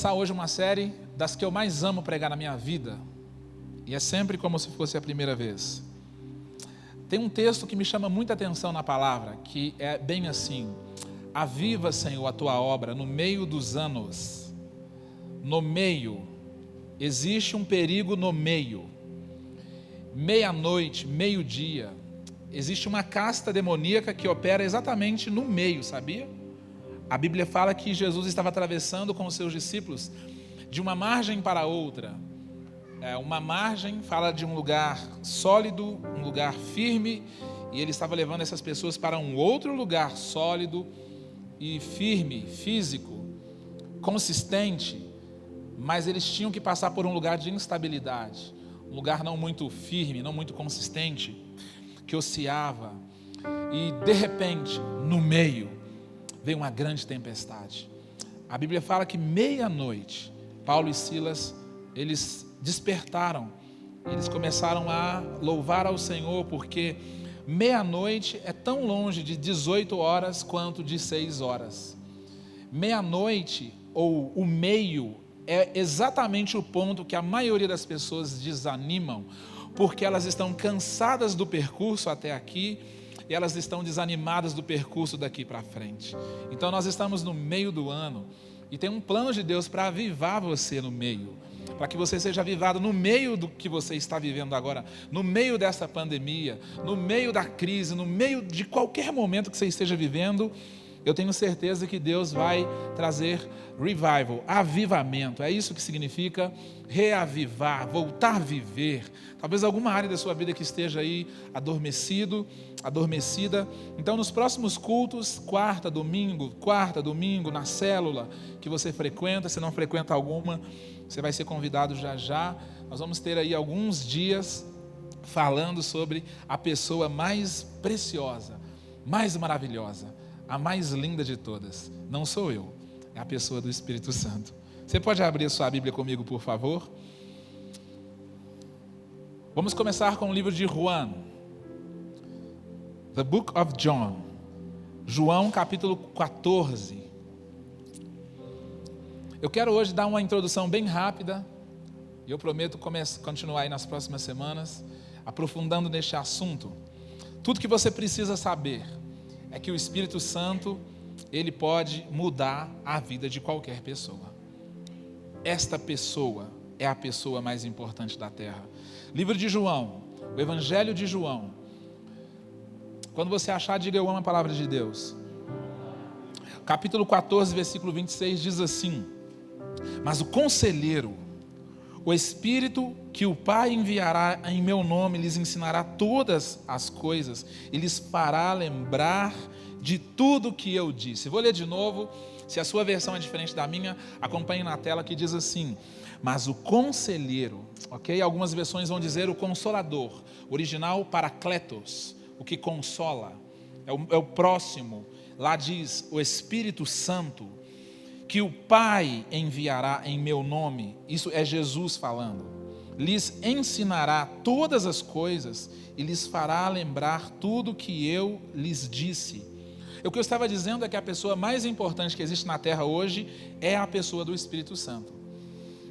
Começar hoje uma série das que eu mais amo pregar na minha vida, e é sempre como se fosse a primeira vez. Tem um texto que me chama muita atenção na palavra, que é bem assim: aviva, Senhor, a tua obra no meio dos anos. No meio, existe um perigo no meio. Meia-noite, meio-dia, existe uma casta demoníaca que opera exatamente no meio, sabia? A Bíblia fala que Jesus estava atravessando com os seus discípulos de uma margem para outra. Uma margem fala de um lugar sólido, um lugar firme, e ele estava levando essas pessoas para um outro lugar sólido e firme, físico, consistente, mas eles tinham que passar por um lugar de instabilidade, um lugar não muito firme, não muito consistente, que oscilava, e de repente, no meio, veio uma grande tempestade. A Bíblia fala que meia-noite, Paulo e Silas, eles despertaram, eles começaram a louvar ao Senhor, porque meia-noite é tão longe de 18 horas quanto de 6 horas. Meia-noite, ou o meio, é exatamente o ponto que a maioria das pessoas desanimam, porque elas estão cansadas do percurso até aqui, e elas estão desanimadas do percurso daqui para frente. Então nós estamos no meio do ano, e tem um plano de Deus para avivar você no meio, para que você seja avivado no meio do que você está vivendo agora, no meio dessa pandemia, no meio da crise, no meio de qualquer momento que você esteja vivendo. Eu tenho certeza que Deus vai trazer revival, avivamento. É isso que significa reavivar, voltar a viver. Talvez alguma área da sua vida que esteja aí adormecido, adormecida. Então nos próximos cultos, quarta, domingo, na célula que você frequenta, se não frequenta alguma, você vai ser convidado já já. Nós vamos ter aí alguns dias falando sobre a pessoa mais preciosa, mais maravilhosa, a mais linda de todas. Não sou eu, é a pessoa do Espírito Santo. Você pode abrir a sua Bíblia comigo, por favor? Vamos começar com o livro de João, The Book of John, João capítulo 14. Eu quero hoje dar uma introdução bem rápida, e eu prometo continuar aí nas próximas semanas, aprofundando neste assunto. Tudo que você precisa saber é que o Espírito Santo, ele pode mudar a vida de qualquer pessoa. Esta pessoa é a pessoa mais importante da terra. Livro de João, o Evangelho de João. Quando você achar, diga: eu amo a palavra de Deus. Capítulo 14, versículo 26 diz assim: mas o conselheiro, o Espírito que o Pai enviará em meu nome, lhes ensinará todas as coisas e lhes fará lembrar de tudo que eu disse. Vou ler de novo. Se a sua versão é diferente da minha, acompanhe na tela, que diz assim: mas o conselheiro, ok? Algumas versões vão dizer o consolador. Original, Paracletos, o que consola, é o próximo. Lá diz o Espírito Santo, que o Pai enviará em meu nome. Isso é Jesus falando. Lhes ensinará todas as coisas e lhes fará lembrar tudo que eu lhes disse. O que eu estava dizendo é que a pessoa mais importante que existe na terra hoje é a pessoa do Espírito Santo.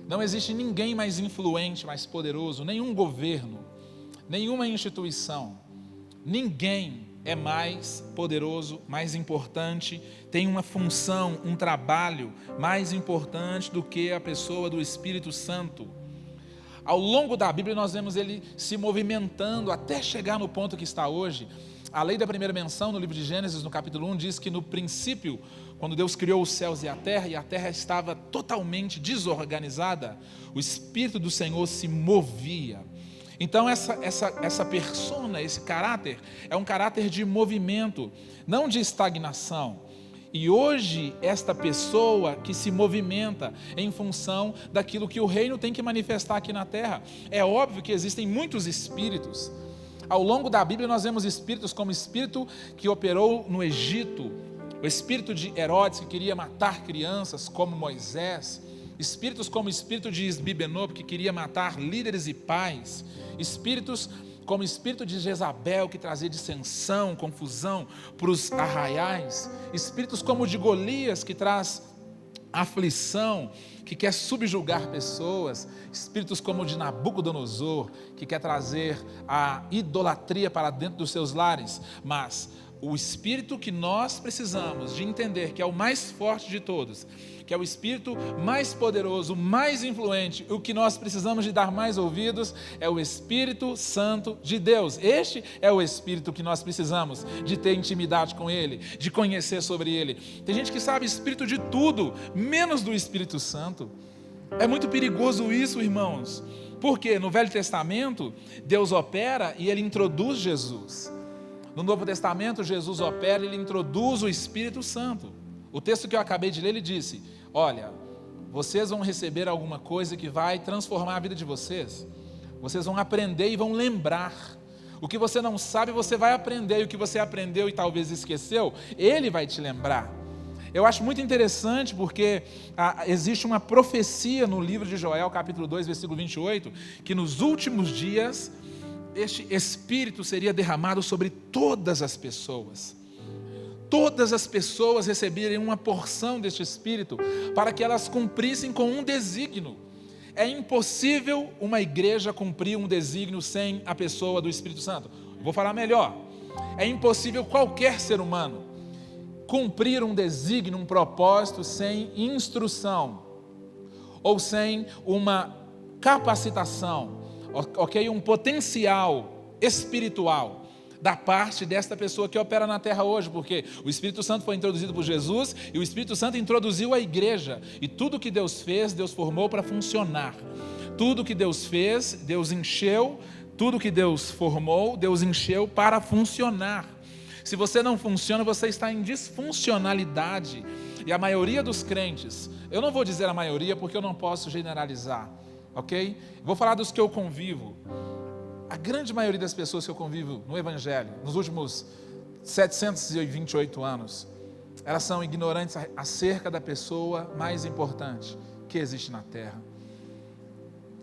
Não existe ninguém mais influente, mais poderoso, nenhum governo, nenhuma instituição, ninguém é mais poderoso, mais importante, tem uma função, um trabalho mais importante do que a pessoa do Espírito Santo. Ao longo da Bíblia nós vemos ele se movimentando até chegar no ponto que está hoje. A lei da primeira menção no livro de Gênesis, no capítulo 1, diz que no princípio, quando Deus criou os céus e a terra estava totalmente desorganizada, o Espírito do Senhor se movia. Então essa persona, esse caráter, é um caráter de movimento, não de estagnação. E hoje, esta pessoa que se movimenta em função daquilo que o reino tem que manifestar aqui na terra. É óbvio que existem muitos espíritos. Ao longo da Bíblia nós vemos espíritos como o espírito que operou no Egito, o espírito de Herodes, que queria matar crianças, como Moisés, espíritos como o espírito de Isbibenob, que queria matar líderes e pais, espíritos como o espírito de Jezabel, que trazia dissensão, confusão para os arraiais, espíritos como o de Golias, que traz aflição que quer subjugar pessoas, espíritos como o de Nabucodonosor, que quer trazer a idolatria para dentro dos seus lares, mas o espírito que nós precisamos de entender que é o mais forte de todos, que é o espírito mais poderoso, mais influente, o que nós precisamos de dar mais ouvidos é o Espírito Santo de Deus. Este é o espírito que nós precisamos de ter intimidade com ele, de conhecer sobre ele. Tem gente que sabe espírito de tudo, menos do Espírito Santo. É muito perigoso isso, irmãos, porque no Velho Testamento Deus opera e ele introduz Jesus. No Novo Testamento, Jesus opera e ele introduz o Espírito Santo. O texto que eu acabei de ler, ele disse: olha, vocês vão receber alguma coisa que vai transformar a vida de vocês. Vocês vão aprender e vão lembrar. O que você não sabe, você vai aprender. E o que você aprendeu e talvez esqueceu, ele vai te lembrar. Eu acho muito interessante porque existe uma profecia no livro de Joel, capítulo 2, versículo 28, que nos últimos dias este Espírito seria derramado sobre todas as pessoas. Todas as pessoas receberiam uma porção deste Espírito para que elas cumprissem com um desígnio. É impossível uma igreja cumprir um desígnio sem a pessoa do Espírito Santo. Vou falar melhor. É impossível qualquer ser humano cumprir um desígnio, um propósito sem instrução ou sem uma capacitação, ok? Um potencial espiritual da parte desta pessoa que opera na terra hoje, porque o Espírito Santo foi introduzido por Jesus e o Espírito Santo introduziu a igreja, e tudo que Deus fez, Deus formou para funcionar. Tudo que Deus fez, Deus encheu, tudo que Deus formou, Deus encheu para funcionar. Se você não funciona, você está em disfuncionalidade. E a maioria dos crentes, eu não vou dizer a maioria porque eu não posso generalizar, ok? Vou falar dos que eu convivo. A grande maioria das pessoas que eu convivo no Evangelho, nos últimos 728 anos, elas são ignorantes acerca da pessoa mais importante que existe na terra.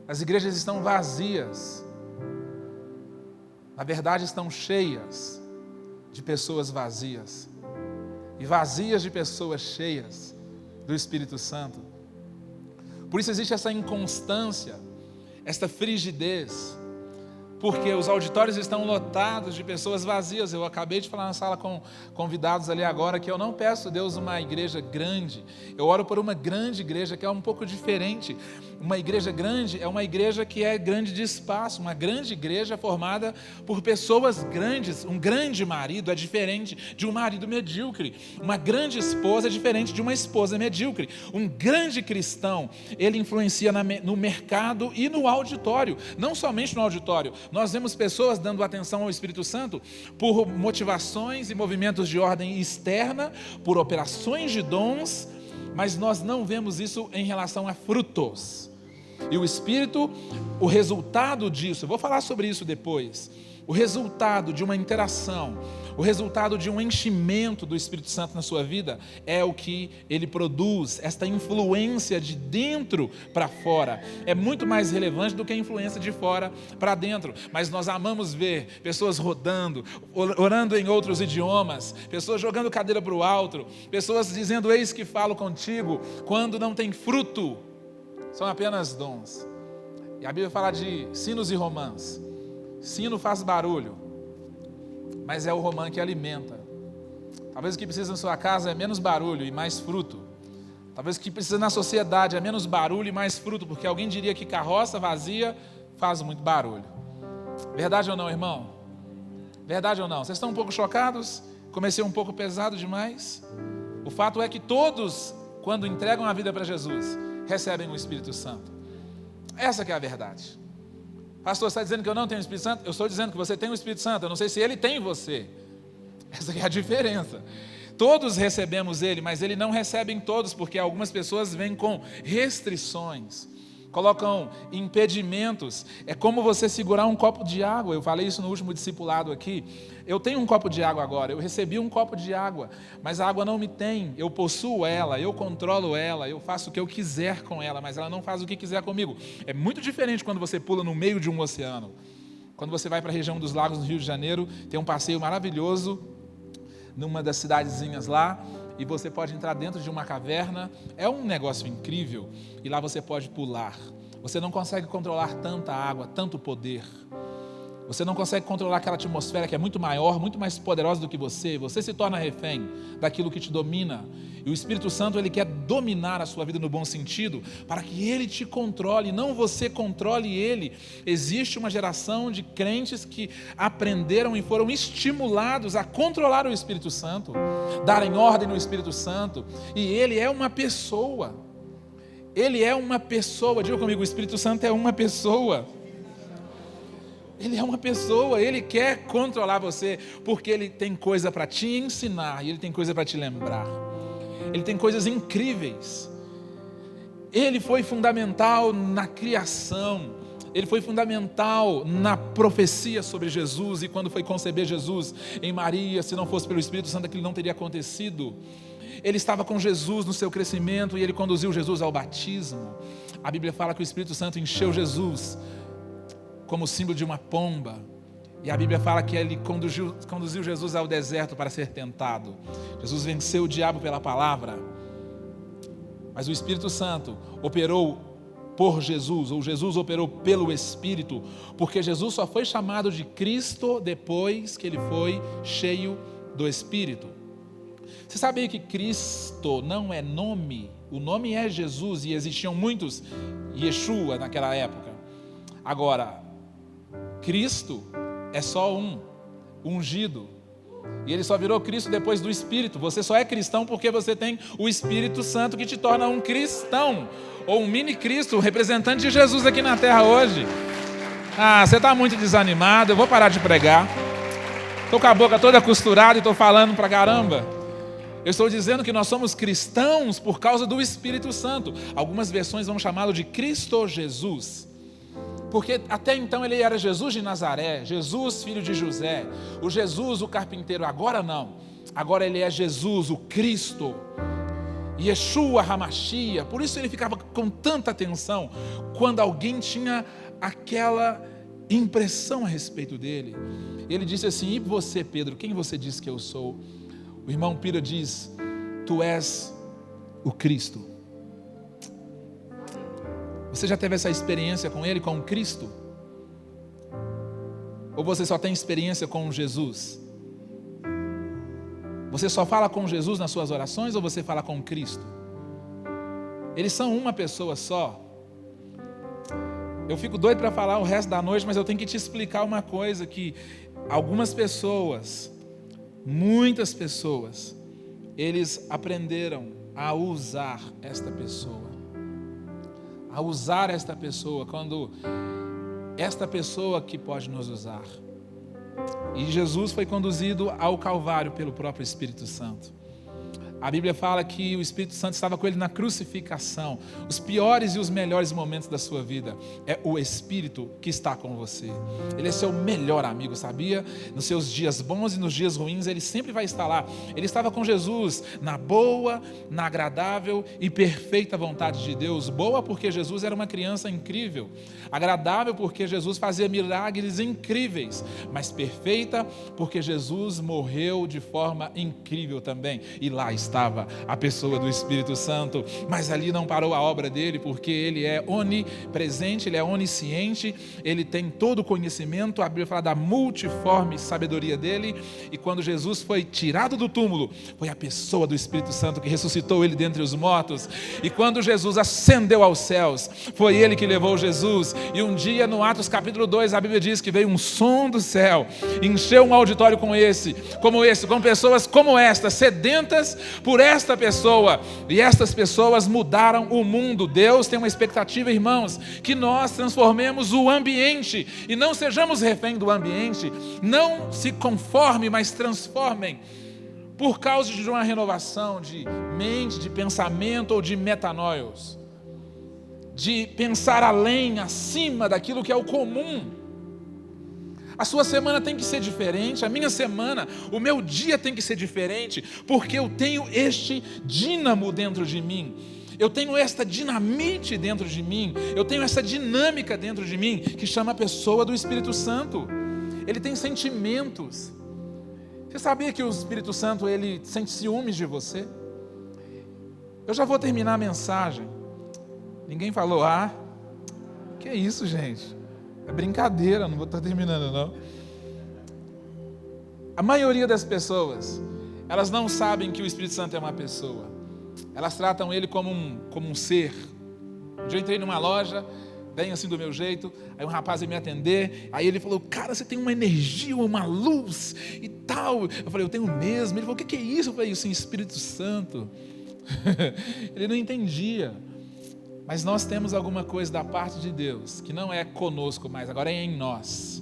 As igrejas estão vazias. Na verdade, estão cheias de pessoas vazias. E vazias de pessoas cheias do Espírito Santo. Por isso existe essa inconstância, esta frigidez, porque os auditórios estão lotados de pessoas vazias. Eu acabei de falar na sala com convidados ali agora que eu não peço a Deus uma igreja grande, eu oro por uma grande igreja que é um pouco diferente. Uma igreja grande é uma igreja que é grande de espaço, uma grande igreja formada por pessoas grandes. Um grande marido é diferente de um marido medíocre, uma grande esposa é diferente de uma esposa medíocre. Um grande cristão, ele influencia no mercado e no auditório, não somente no auditório. Nós vemos pessoas dando atenção ao Espírito Santo por motivações e movimentos de ordem externa, por operações de dons, mas nós não vemos isso em relação a frutos. E o Espírito, o resultado disso, eu vou falar sobre isso depois, o resultado de uma interação, o resultado de um enchimento do Espírito Santo na sua vida é o que ele produz, esta influência de dentro para fora. É muito mais relevante do que a influência de fora para dentro. Mas nós amamos ver pessoas rodando, orando em outros idiomas, pessoas jogando cadeira para o alto, pessoas dizendo: eis que falo contigo, quando não tem fruto, são apenas dons. E a Bíblia fala de sinos e romãs. Sino faz barulho, mas é o romã que alimenta. Talvez o que precisa na sua casa é menos barulho e mais fruto. Talvez o que precisa na sociedade é menos barulho e mais fruto, porque alguém diria que carroça vazia faz muito barulho. Verdade ou não, irmão? Verdade ou não? Vocês estão um pouco chocados? Comecei um pouco pesado demais? O fato é que todos, quando entregam a vida para Jesus, recebem o Espírito Santo. Essa que é a verdade. Pastor, você está dizendo que eu não tenho o Espírito Santo? Eu estou dizendo que você tem o Espírito Santo. Eu não sei se ele tem em você. Essa é a diferença. Todos recebemos ele, mas ele não recebe em todos, porque algumas pessoas vêm com restrições, colocam impedimentos. É como você segurar um copo de água. Eu falei isso no último discipulado aqui. Eu tenho um copo de água agora, eu recebi um copo de água, mas a água não me tem. Eu possuo ela, eu controlo ela, eu faço o que eu quiser com ela, mas ela não faz o que quiser comigo. É muito diferente quando você pula no meio de um oceano. Quando você vai para a região dos lagos no Rio de Janeiro, tem um passeio maravilhoso numa das cidadezinhas lá, e você pode entrar dentro de uma caverna. É um negócio incrível, e lá você pode pular. Você não consegue controlar tanta água, tanto poder. Você não consegue controlar aquela atmosfera que é muito maior, muito mais poderosa do que você. Você se torna refém daquilo que te domina. E o Espírito Santo, ele quer dominar a sua vida no bom sentido, para que ele te controle, não você controle ele. Existe uma geração de crentes que aprenderam e foram estimulados a controlar o Espírito Santo, darem ordem no Espírito Santo. E ele é uma pessoa. Ele é uma pessoa. Diga comigo, o Espírito Santo é uma pessoa. Ele é uma pessoa, ele quer controlar você, porque ele tem coisa para te ensinar, e ele tem coisa para te lembrar. Ele tem coisas incríveis. Ele foi fundamental na criação, ele foi fundamental na profecia sobre Jesus, e quando foi conceber Jesus em Maria, se não fosse pelo Espírito Santo, aquilo não teria acontecido. Ele estava com Jesus no seu crescimento, e ele conduziu Jesus ao batismo. A Bíblia fala que o Espírito Santo encheu Jesus como símbolo de uma pomba, e a Bíblia fala que ele conduziu Jesus ao deserto para ser tentado. Jesus venceu o diabo pela palavra, mas o Espírito Santo operou por Jesus, ou Jesus operou pelo Espírito, porque Jesus só foi chamado de Cristo depois que ele foi cheio do Espírito. Você sabia que Cristo não é nome? O nome é Jesus, e existiam muitos Yeshua naquela época. Agora, Cristo é só um, ungido, e ele só virou Cristo depois do Espírito. Você só é cristão porque você tem o Espírito Santo que te torna um cristão, ou um mini Cristo, um representante de Jesus aqui na terra hoje. Você está muito desanimado, eu vou parar de pregar. Estou com a boca toda costurada e estou falando pra caramba. Eu estou dizendo que nós somos cristãos por causa do Espírito Santo. Algumas versões vão chamá-lo de Cristo Jesus, porque até então ele era Jesus de Nazaré, Jesus filho de José, o Jesus o carpinteiro. Agora não, agora ele é Jesus o Cristo, Yeshua HaMashiach. Por isso ele ficava com tanta atenção quando alguém tinha aquela impressão a respeito dele. Ele disse assim: e você, Pedro, quem você diz que eu sou? O irmão Pira diz: tu és o Cristo. Você já teve essa experiência com ele, com Cristo? Ou você só tem experiência com Jesus? Você só fala com Jesus nas suas orações, ou você fala com Cristo? Eles são uma pessoa só. Eu fico doido para falar o resto da noite, mas eu tenho que te explicar uma coisa, que algumas pessoas, muitas pessoas, eles aprenderam a usar esta pessoa. A usar esta pessoa, quando esta pessoa que pode nos usar. E Jesus foi conduzido ao Calvário pelo próprio Espírito Santo. A Bíblia fala que o Espírito Santo estava com ele na crucificação. Os piores e os melhores momentos da sua vida é o Espírito que está com você. Ele é seu melhor amigo, sabia? Nos seus dias bons e nos dias ruins, ele sempre vai estar lá. Ele estava com Jesus na boa, na agradável e perfeita vontade de Deus. Boa porque Jesus era uma criança incrível. Agradável porque Jesus fazia milagres incríveis. Mas perfeita porque Jesus morreu de forma incrível também. E lá estava a pessoa do Espírito Santo, mas ali não parou a obra dele, porque ele é onipresente, ele é onisciente, ele tem todo o conhecimento. A Bíblia fala da multiforme sabedoria dele, e quando Jesus foi tirado do túmulo, foi a pessoa do Espírito Santo que ressuscitou ele dentre os mortos. E quando Jesus ascendeu aos céus, foi ele que levou Jesus. E um dia no Atos capítulo 2, a Bíblia diz que veio um som do céu, encheu um auditório com pessoas como esta, sedentas por esta pessoa, e estas pessoas mudaram o mundo. Deus tem uma expectativa, irmãos, que nós transformemos o ambiente, e não sejamos refém do ambiente. Não se conforme, mas transformem, por causa de uma renovação de mente, de pensamento, ou de metanoios, de pensar além, acima daquilo que é o comum. A sua semana tem que ser diferente, a minha semana, o meu dia tem que ser diferente, porque eu tenho este dínamo dentro de mim, eu tenho esta dinamite dentro de mim, eu tenho essa dinâmica dentro de mim, que chama a pessoa do Espírito Santo. Ele tem sentimentos. Você sabia que o Espírito Santo, ele sente ciúmes de você? Eu já vou terminar a mensagem. Ninguém falou, que isso, gente? É brincadeira, não vou estar terminando, não. A maioria das pessoas, elas não sabem que o Espírito Santo é uma pessoa. Elas tratam ele como um ser. Um dia eu entrei numa loja, bem assim do meu jeito, aí um rapaz veio me atender, aí ele falou, cara, você tem uma energia, uma luz e tal. Eu falei, eu tenho mesmo. Ele falou, o que é isso? Eu falei, isso é Espírito Santo. Ele não entendia. Mas nós temos alguma coisa da parte de Deus, que não é conosco mais, agora é em nós.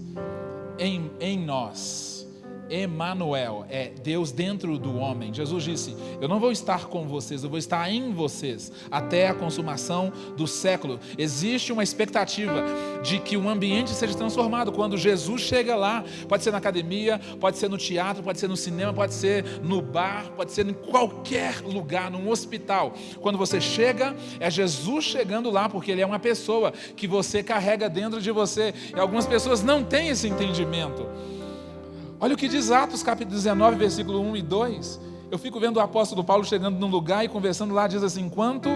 Em nós. Emanuel, é Deus dentro do homem. Jesus disse, eu não vou estar com vocês, eu vou estar em vocês, até a consumação do século. Existe uma expectativa de que o ambiente seja transformado, quando Jesus chega lá, pode ser na academia, pode ser no teatro, pode ser no cinema, pode ser no bar, pode ser em qualquer lugar, num hospital. Quando você chega, é Jesus chegando lá, porque Ele é uma pessoa que você carrega dentro de você, e algumas pessoas não têm esse entendimento. Olha o que diz Atos capítulo 19, versículo 1 e 2. Eu fico vendo o apóstolo Paulo chegando num lugar e conversando lá, diz assim, enquanto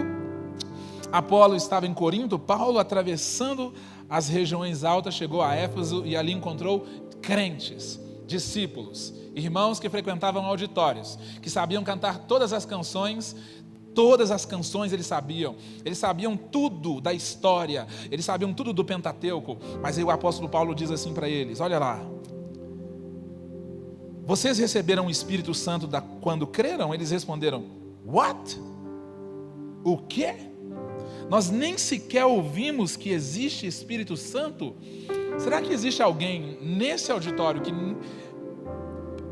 Apolo estava em Corinto, Paulo, atravessando as regiões altas, chegou a Éfeso e ali encontrou crentes, discípulos, irmãos que frequentavam auditórios, que sabiam cantar todas as canções eles sabiam tudo da história, eles sabiam tudo do Pentateuco, mas aí o apóstolo Paulo diz assim para eles, olha lá, vocês receberam o Espírito Santo quando creram? Eles responderam, what? O quê? Nós nem sequer ouvimos que existe Espírito Santo? Será que existe alguém nesse auditório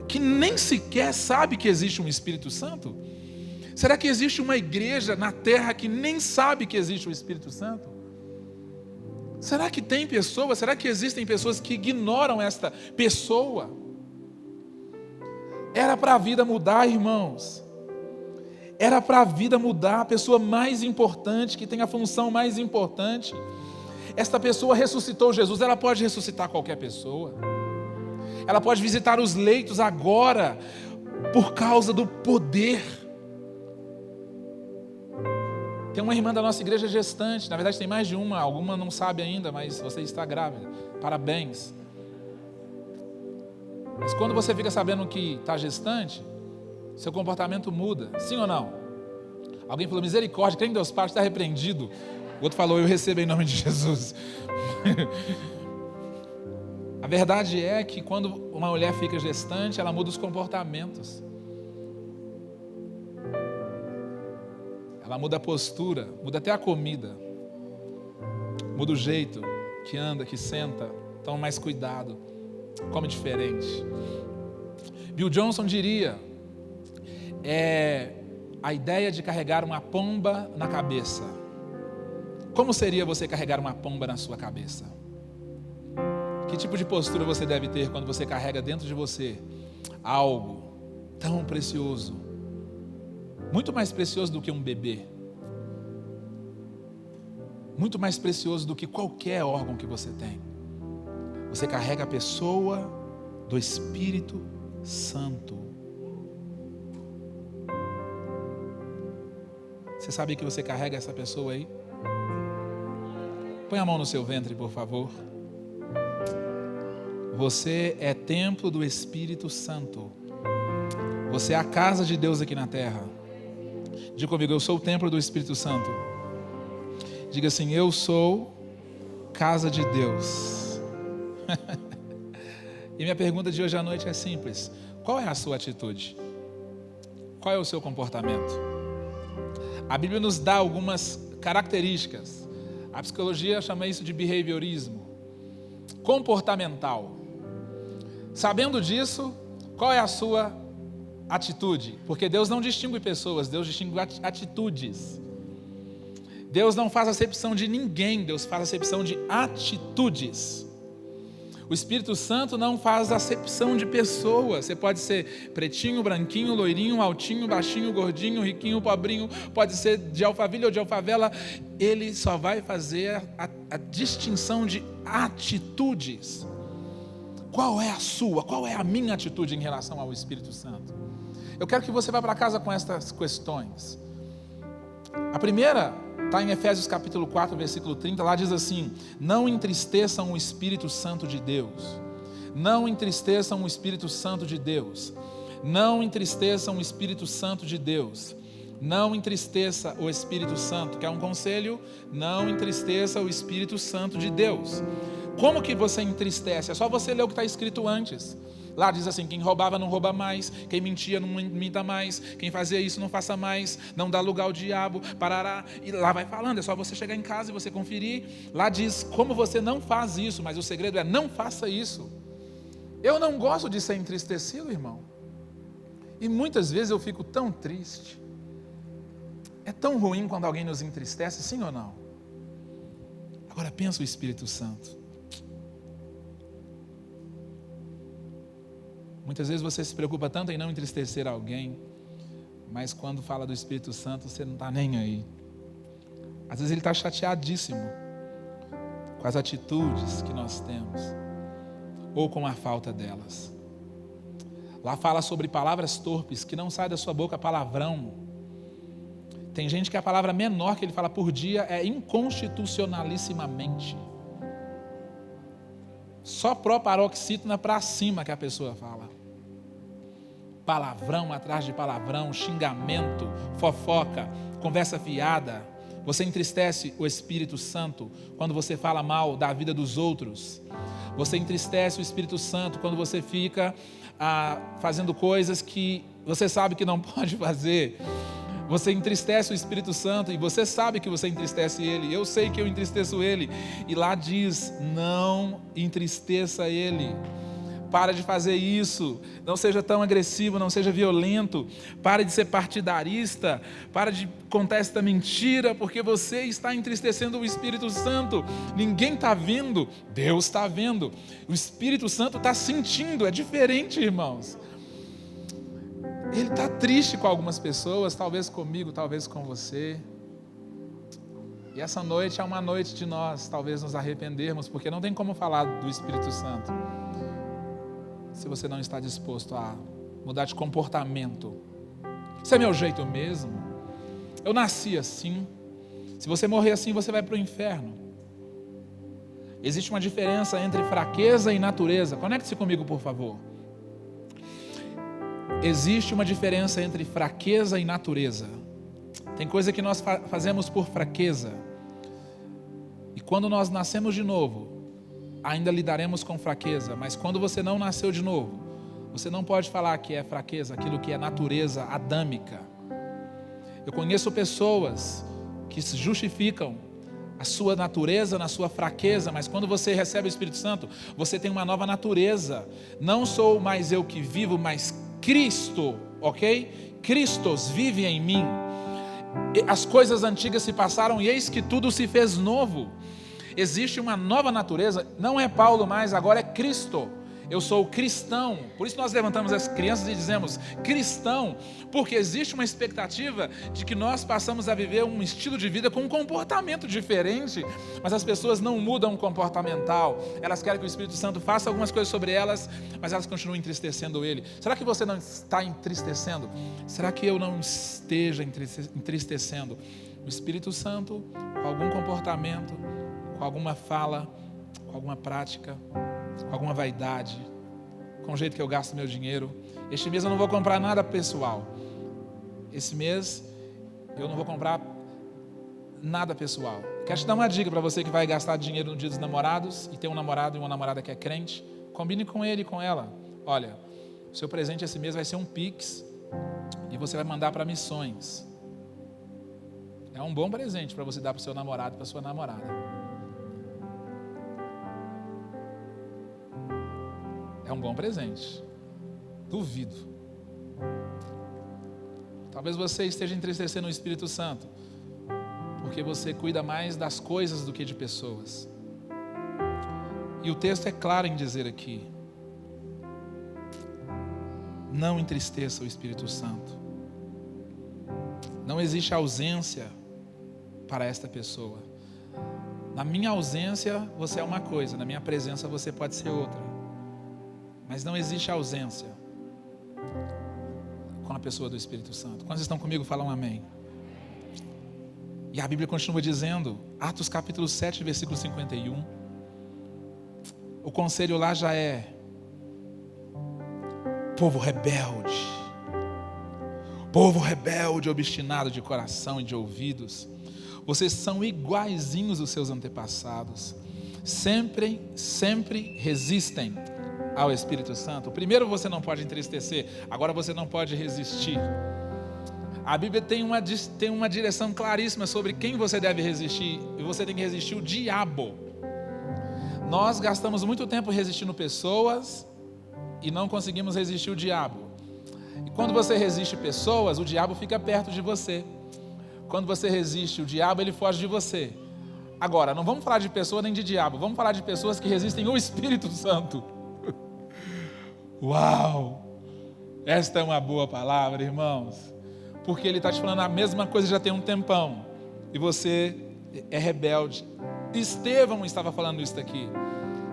que nem sequer sabe que existe um Espírito Santo? Será que existe uma igreja na terra que nem sabe que existe o Espírito Santo? Será que tem pessoas, será que existem pessoas que ignoram esta pessoa? Era para a vida mudar, irmãos. Era para a vida mudar, a pessoa mais importante, que tem a função mais importante. Esta pessoa ressuscitou Jesus, ela pode ressuscitar qualquer pessoa. Ela pode visitar os leitos agora, por causa do poder. Tem uma irmã da nossa igreja gestante, na verdade tem mais de uma, alguma não sabe ainda, mas você está grávida. Parabéns. Mas quando você fica sabendo que está gestante, seu comportamento muda, sim ou não? Alguém falou, misericórdia, crê em Deus Pai, está repreendido. O outro falou, eu recebo em nome de Jesus. A verdade é que quando uma mulher fica gestante, ela muda os comportamentos. Ela muda a postura, muda até a comida. Muda o jeito que anda, que senta, toma mais cuidado. Come diferente. Bill Johnson diria, a ideia de carregar uma pomba na cabeça. Como seria você carregar uma pomba na sua cabeça? Que tipo de postura você deve ter quando você carrega dentro de você algo tão precioso? Muito mais precioso do que um bebê. Muito mais precioso do que qualquer órgão que você tem. Você carrega a pessoa do Espírito Santo. Você sabe que você carrega essa pessoa aí? Põe a mão no seu ventre, por favor. Você é templo do Espírito Santo. Você é a casa de Deus aqui na terra. Diga comigo, eu sou o templo do Espírito Santo. Diga assim, eu sou casa de Deus. E minha pergunta de hoje à noite é simples. Qual é a sua atitude? Qual é o seu comportamento? A Bíblia nos dá algumas características. A psicologia chama isso de behaviorismo comportamental. Sabendo disso, qual é a sua atitude? Porque Deus não distingue pessoas, Deus distingue atitudes. Deus não faz acepção de ninguém, Deus faz acepção de atitudes. O Espírito Santo não faz acepção de pessoas. Você pode ser pretinho, branquinho, loirinho, altinho, baixinho, gordinho, riquinho, pobrinho, pode ser de Alphaville ou de Alfavela. Ele só vai fazer a distinção de atitudes. Qual é a sua, qual é a minha atitude em relação ao Espírito Santo? Eu quero que você vá para casa com estas questões. A primeira está em Efésios capítulo 4, versículo 30, lá diz assim: não entristeçam o Espírito Santo de Deus. Não entristeçam o Espírito Santo de Deus. Não entristeçam o Espírito Santo de Deus. Não entristeça o Espírito Santo. Quer um conselho? Não entristeça o Espírito Santo de Deus. Como que você entristece? É só você ler o que está escrito antes. Lá diz assim: quem roubava não rouba mais, quem mentia não minta mais, quem fazia isso não faça mais, não dá lugar ao diabo, parará. E lá vai falando, é só você chegar em casa e você conferir. Lá diz como você não faz isso, mas o segredo é: não faça isso. Eu não gosto de ser entristecido, irmão. E muitas vezes eu fico tão triste. É tão ruim quando alguém nos entristece, sim ou não? Agora pensa o Espírito Santo. Muitas vezes você se preocupa tanto em não entristecer alguém, mas quando fala do Espírito Santo, você não está nem aí. Às vezes ele está chateadíssimo com as atitudes que nós temos, ou com a falta delas. Lá fala sobre palavras torpes, que não sai da sua boca palavrão. Tem gente que a palavra menor que ele fala por dia é inconstitucionalissimamente. Só proparoxítona para cima que a pessoa fala. Palavrão atrás de palavrão, xingamento, fofoca, conversa fiada. Você entristece o Espírito Santo quando você fala mal da vida dos outros. Você entristece o Espírito Santo quando você fica fazendo coisas que você sabe que não pode fazer. Você entristece o Espírito Santo e você sabe que você entristece ele. Eu sei que eu entristeço ele. E lá diz: não entristeça ele. Para de fazer isso. Não seja tão agressivo, não seja violento. Para de ser partidarista. Para de contar esta mentira, porque você está entristecendo o Espírito Santo. Ninguém está vendo, Deus está vendo. O Espírito Santo está sentindo. É diferente, irmãos. Ele está triste com algumas pessoas, talvez comigo, talvez com você. E essa noite é uma noite de nós talvez nos arrependermos, porque não tem como falar do Espírito Santo se você não está disposto a mudar de comportamento. Isso é meu jeito mesmo. Eu nasci assim. Se você morrer assim, você vai para o inferno. Existe uma diferença entre fraqueza e natureza. Conecte-se comigo, por favor. Existe uma diferença entre fraqueza e natureza. Tem coisa que nós fazemos por fraqueza. E quando nós nascemos de novo, ainda lidaremos com fraqueza. Mas quando você não nasceu de novo, você não pode falar que é fraqueza, aquilo que é natureza adâmica. Eu conheço pessoas que se justificam a sua natureza na sua fraqueza, mas quando você recebe o Espírito Santo, você tem uma nova natureza. Não sou mais eu que vivo, mas Cristo, ok? Cristos vive em mim. As coisas antigas se passaram e eis que tudo se fez novo. Existe uma nova natureza, não é Paulo mais, agora é Cristo. Eu sou cristão. Por isso nós levantamos as crianças e dizemos cristão, porque existe uma expectativa de que nós passamos a viver um estilo de vida com um comportamento diferente, mas as pessoas não mudam o comportamental. Elas querem que o Espírito Santo faça algumas coisas sobre elas, mas elas continuam entristecendo ele. Será que você não está entristecendo? Será que eu não esteja entristecendo o Espírito Santo com algum comportamento, com alguma fala, com alguma prática, com alguma vaidade, com o jeito que eu gasto meu dinheiro? Este mês eu não vou comprar nada pessoal. Esse mês eu não vou comprar nada pessoal. Quero te dar uma dica para você que vai gastar dinheiro no dia dos namorados e tem um namorado e uma namorada que é crente. Combine com ele e com ela. Olha, o seu presente esse mês vai ser um Pix e você vai mandar para missões. É um bom presente para você dar para o seu namorado e para a sua namorada. É um bom presente. Duvido. Talvez você esteja entristecendo o Espírito Santo, porque você cuida mais das coisas do que de pessoas. E o texto é claro em dizer aqui: não entristeça o Espírito Santo. Não existe ausência para esta pessoa. Na minha ausência você é uma coisa, na minha presença você pode ser outra. Mas não existe ausência com a pessoa do Espírito Santo. Quantos estão comigo? Falam amém. E a Bíblia continua dizendo, Atos capítulo 7, versículo 51, o conselho lá já é: povo rebelde, obstinado de coração e de ouvidos, vocês são iguaizinhos aos seus antepassados, sempre resistem ao Espírito Santo. Primeiro você não pode entristecer, agora você não pode resistir. A Bíblia tem uma direção claríssima sobre quem você deve resistir, e você tem que resistir o diabo. Nós gastamos muito tempo resistindo pessoas e não conseguimos resistir o diabo. E quando você resiste pessoas, o diabo fica perto de você. Quando você resiste o diabo, ele foge de você. Agora, não vamos falar de pessoa nem de diabo, vamos falar de pessoas que resistem o Espírito Santo. Uau! Esta é uma boa palavra, irmãos. Porque ele está te falando a mesma coisa já tem um tempão. E você é rebelde. Estevão estava falando isso aqui.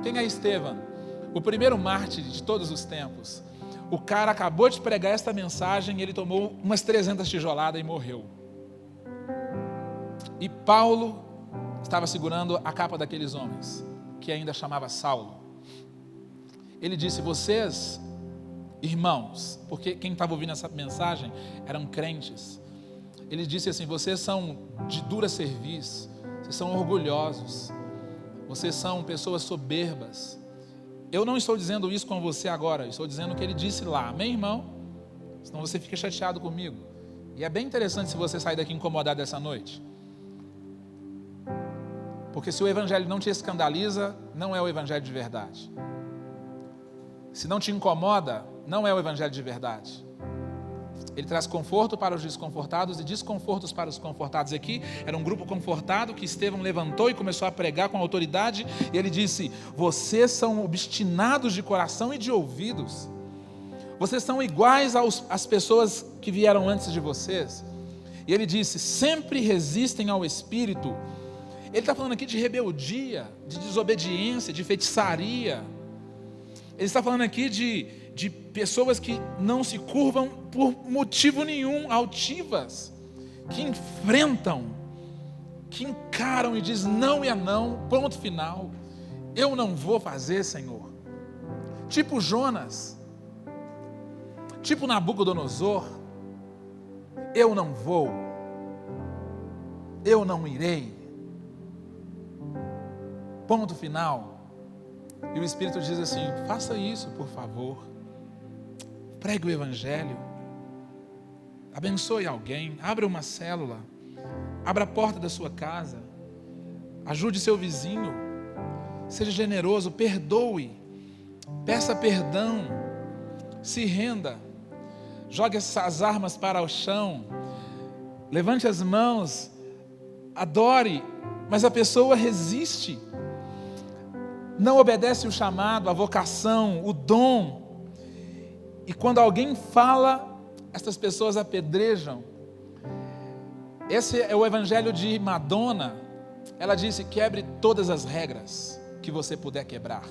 Quem é Estevão? O primeiro mártir de todos os tempos. O cara acabou de pregar esta mensagem e ele tomou umas 300 tijoladas e morreu. E Paulo estava segurando a capa daqueles homens, que ainda chamava Saulo. Ele disse: vocês, irmãos, porque quem estava ouvindo essa mensagem eram crentes. Ele disse assim: vocês são de dura cerviz, vocês são orgulhosos, vocês são pessoas soberbas. Eu não estou dizendo isso com você agora, estou dizendo o que ele disse lá, amém, irmão? Senão você fica chateado comigo. E é bem interessante se você sair daqui incomodado essa noite. Porque se o evangelho não te escandaliza, não é o evangelho de verdade. Se não te incomoda, não é o evangelho de verdade. Ele traz conforto para os desconfortados e desconfortos para os confortados. Aqui era um grupo confortado que Estevão levantou e começou a pregar com autoridade. E ele disse: vocês são obstinados de coração e de ouvidos. Vocês são iguais às pessoas que vieram antes de vocês. E ele disse: sempre resistem ao Espírito. Ele está falando aqui de rebeldia, de desobediência, de feitiçaria. Ele está falando aqui de pessoas que não se curvam por motivo nenhum, altivas, que enfrentam, que encaram e dizem não é não, ponto final. Eu não vou fazer, Senhor. Tipo Jonas, tipo Nabucodonosor, eu não vou, eu não irei. Ponto final. E o Espírito diz assim: faça isso, por favor. Pregue o Evangelho. Abençoe alguém. Abra uma célula. Abra a porta da sua casa. Ajude seu vizinho. Seja generoso. Perdoe. Peça perdão. Se renda. Jogue essas armas para o chão. Levante as mãos. Adore. Mas a pessoa resiste. Não obedece o chamado, a vocação, o dom. E quando alguém fala, essas pessoas apedrejam. Esse é o evangelho de Madonna. Ela disse: quebre todas as regras que você puder quebrar.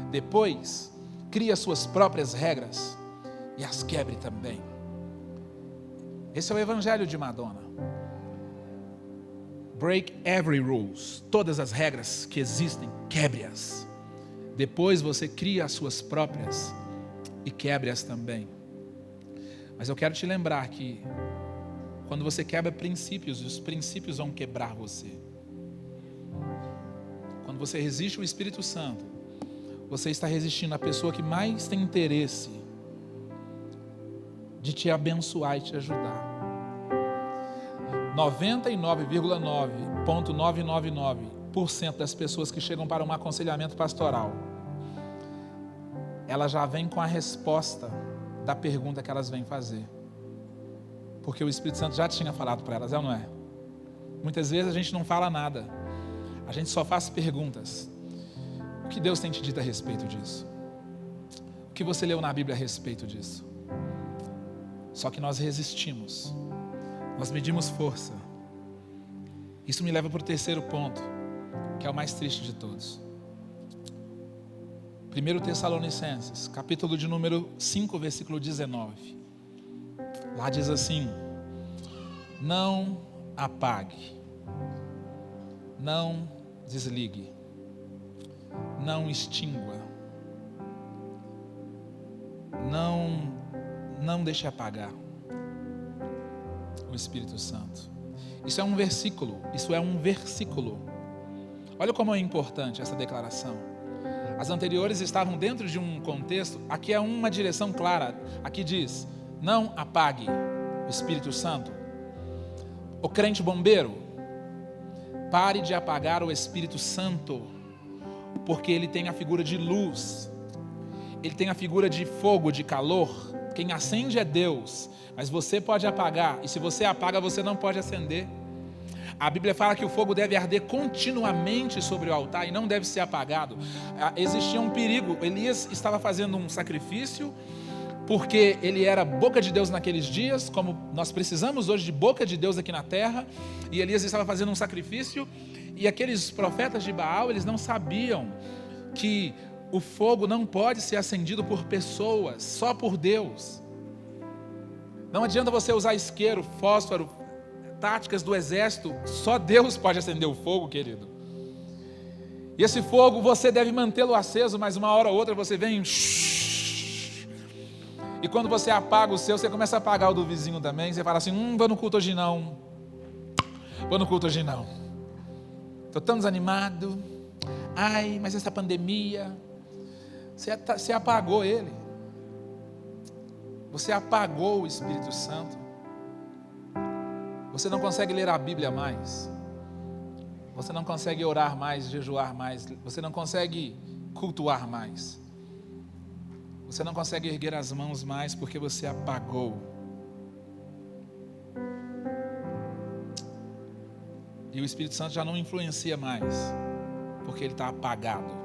Depois, crie as suas próprias regras e as quebre também. Esse é o evangelho de Madonna. Break every rules. Todas as regras que existem, quebre-as. Depois você cria as suas próprias e quebre-as também. Mas eu quero te lembrar que quando você quebra princípios, os princípios vão quebrar você. Quando você resiste ao Espírito Santo, você está resistindo à pessoa que mais tem interesse de te abençoar e te ajudar. 99,999% das pessoas que chegam para um aconselhamento pastoral, ela já vem com a resposta da pergunta que elas vêm fazer. Porque o Espírito Santo já tinha falado para elas, é ou não é? Muitas vezes a gente não fala nada, a gente só faz perguntas. O que Deus tem te dito a respeito disso? O que você leu na Bíblia a respeito disso? Só que nós resistimos. Nós medimos força. Isso me leva para o terceiro ponto, que é o mais triste de todos. 1 Tessalonicenses, capítulo de número 5, versículo 19. Lá diz assim: não apague Não desligue, não extingua, não deixe apagar o Espírito Santo. Isso é um versículo. Olha como é importante essa declaração. As anteriores estavam dentro de um contexto. Aqui é uma direção clara. Aqui diz: não apague o Espírito Santo. O crente bombeiro, pare de apagar o Espírito Santo, porque ele tem a figura de luz, ele tem a figura de fogo, de calor. Quem acende é Deus, mas você pode apagar, e se você apaga, você não pode acender. A Bíblia fala que o fogo deve arder continuamente sobre o altar e não deve ser apagado. Existia um perigo. Elias estava fazendo um sacrifício, porque ele era boca de Deus naqueles dias, como nós precisamos hoje de boca de Deus aqui na terra. E Elias estava fazendo um sacrifício, e aqueles profetas de Baal, eles não sabiam que o fogo não pode ser acendido por pessoas, só por Deus. Não adianta você usar isqueiro, fósforo, táticas do exército. Só Deus pode acender o fogo, querido. E esse fogo você deve mantê-lo aceso, mas uma hora ou outra você vem... E quando você apaga o seu, você começa a apagar o do vizinho também. Você fala assim: vou no culto hoje não. Estou tão desanimado. Ai, mas essa pandemia... Você apagou ele. Você apagou o Espírito Santo. Você não consegue ler a Bíblia mais. Você não consegue orar mais, jejuar mais. Você não consegue cultuar mais. Você não consegue erguer as mãos mais porque você apagou. E o Espírito Santo já não influencia mais, porque ele está apagado.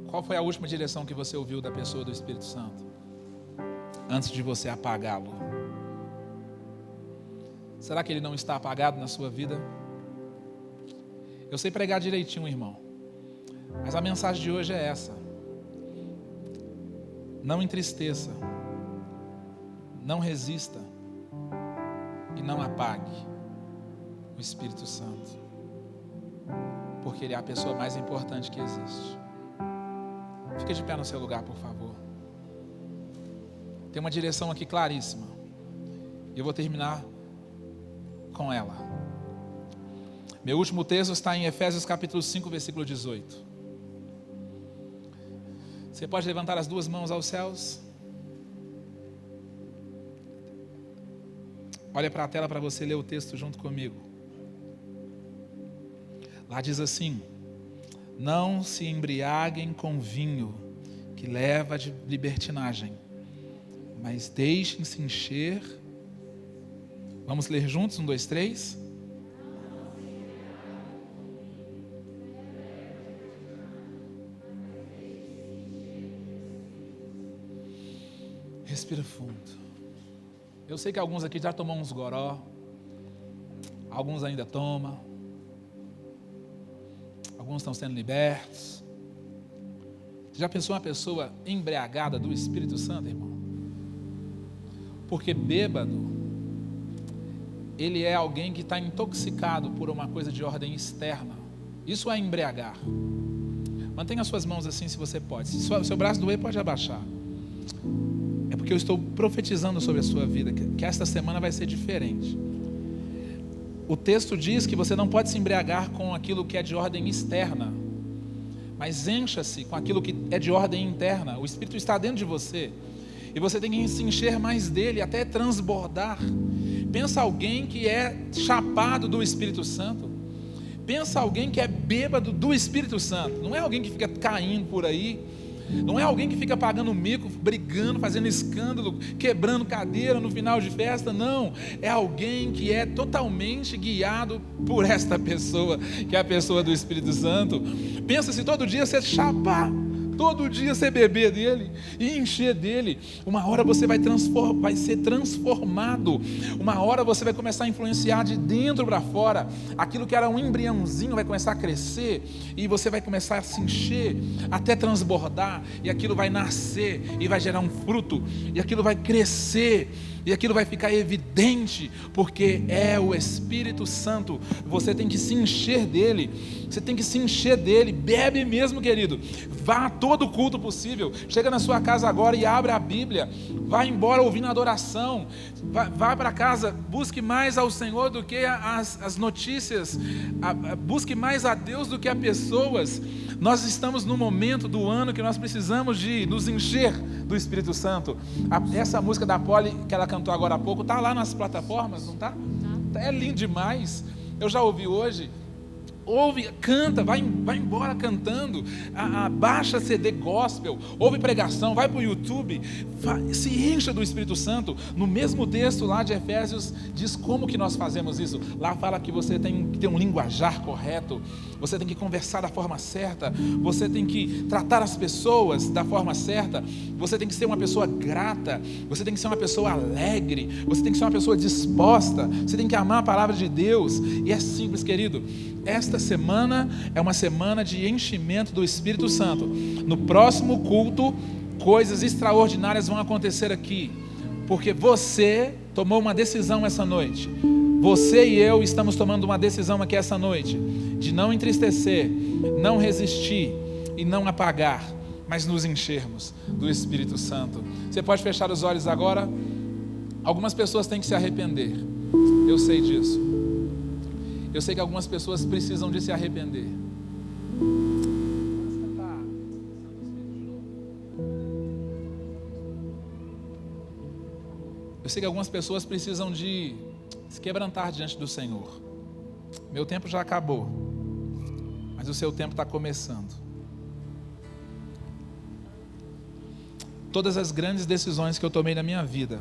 Qual foi a última direção que você ouviu da pessoa do Espírito Santo? Antes de você apagá-lo. Será que ele não está apagado na sua vida? Eu sei pregar direitinho, irmão, mas a mensagem de hoje é essa: não entristeça, não resista e não apague o Espírito Santo, porque ele é a pessoa mais importante que existe. Fica de pé no seu lugar, por favor. Tem uma direção aqui claríssima, e eu vou terminar com ela. Meu último texto está em Efésios capítulo 5, versículo 18. Você pode levantar as duas mãos aos céus? Olha para a tela para você ler o texto junto comigo. Lá diz assim: não se embriaguem com vinho, que leva de libertinagem, mas deixem-se encher. Vamos ler juntos? 1, 2, 3. Respira fundo. Eu sei que alguns aqui já tomam uns goró, alguns ainda tomam, alguns estão sendo libertos. Já pensou uma pessoa embriagada do Espírito Santo, irmão? Porque bêbado, ele é alguém que está intoxicado por uma coisa de ordem externa. Isso é embriagar. Mantenha as suas mãos assim, se você pode. Se o seu braço doer, pode abaixar. É porque eu estou profetizando sobre a sua vida, que esta semana vai ser diferente. O texto diz que você não pode se embriagar com aquilo que é de ordem externa, mas encha-se com aquilo que é de ordem interna. O Espírito está dentro de você, e você tem que se encher mais dele, até transbordar. Pensa alguém que é chapado do Espírito Santo. Pensa alguém que é bêbado do Espírito Santo. Não é alguém que fica caindo por aí. Não é alguém que fica pagando mico, brigando, fazendo escândalo, quebrando cadeira no final de festa. Não, é alguém que é totalmente guiado por esta pessoa, que é a pessoa do Espírito Santo. Pensa se todo dia você chapar, todo dia você beber dele e encher dele. Uma hora você vai ser transformado. Uma hora você vai começar a influenciar de dentro para fora. Aquilo que era um embriãozinho vai começar a crescer, e você vai começar a se encher até transbordar, e aquilo vai nascer e vai gerar um fruto, e aquilo vai crescer, e aquilo vai ficar evidente, porque é o Espírito Santo. Você tem que se encher dele, você tem que se encher dele. Bebe mesmo, querido. Vá a todo culto possível. Chega na sua casa agora e abre a Bíblia. Vá embora ouvindo adoração. Vá para casa, busque mais ao Senhor do que as notícias. Busque mais a Deus do que a pessoas. Nós estamos no momento do ano que nós precisamos de nos encher do Espírito Santo. Essa música da Polly, que ela cantou agora há pouco, está lá nas plataformas, não está? É lindo demais. Eu já ouvi hoje. Ouve, canta, vai embora cantando, baixa CD gospel, ouve pregação, vai para o YouTube, se encha do Espírito Santo. No mesmo texto lá de Efésios, diz como que nós fazemos isso. Lá fala que você tem que ter um linguajar correto, você tem que conversar da forma certa, você tem que tratar as pessoas da forma certa, você tem que ser uma pessoa grata, você tem que ser uma pessoa alegre, você tem que ser uma pessoa disposta, você tem que amar a palavra de Deus. E é simples, querido. Esta semana é uma semana de enchimento do Espírito Santo. No próximo culto, coisas extraordinárias vão acontecer aqui, porque você tomou uma decisão essa noite. Você e eu estamos tomando uma decisão aqui essa noite, de não entristecer, não resistir e não apagar, mas nos enchermos do Espírito Santo. Você pode fechar os olhos agora. Algumas pessoas têm que se arrepender, eu sei disso. Eu sei que algumas pessoas precisam de se arrepender. Eu sei que algumas pessoas precisam de se quebrantar diante do Senhor. Meu tempo já acabou, mas o seu tempo está começando. Todas as grandes decisões que eu tomei na minha vida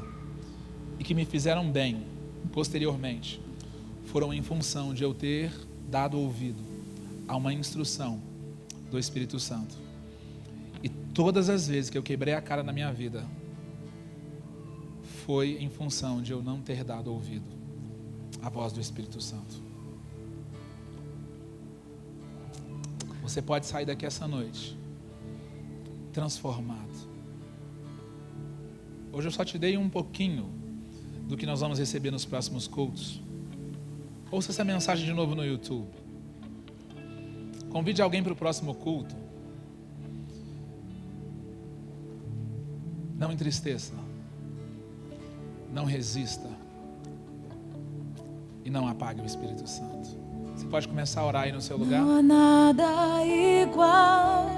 e que me fizeram bem posteriormente foram em função de eu ter dado ouvido a uma instrução do Espírito Santo. E todas as vezes que eu quebrei a cara na minha vida, foi em função de eu não ter dado ouvido à voz do Espírito Santo. Você pode sair daqui essa noite transformado. Hoje eu só te dei um pouquinho do que nós vamos receber nos próximos cultos. Ouça essa mensagem de novo no YouTube. Convide alguém para o próximo culto. Não entristeça. Não resista. E não apague o Espírito Santo. Você pode começar a orar aí no seu lugar. Não há nada igual,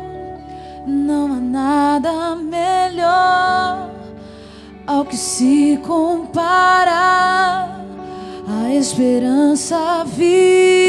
não há nada melhor ao que se compara. A esperança viva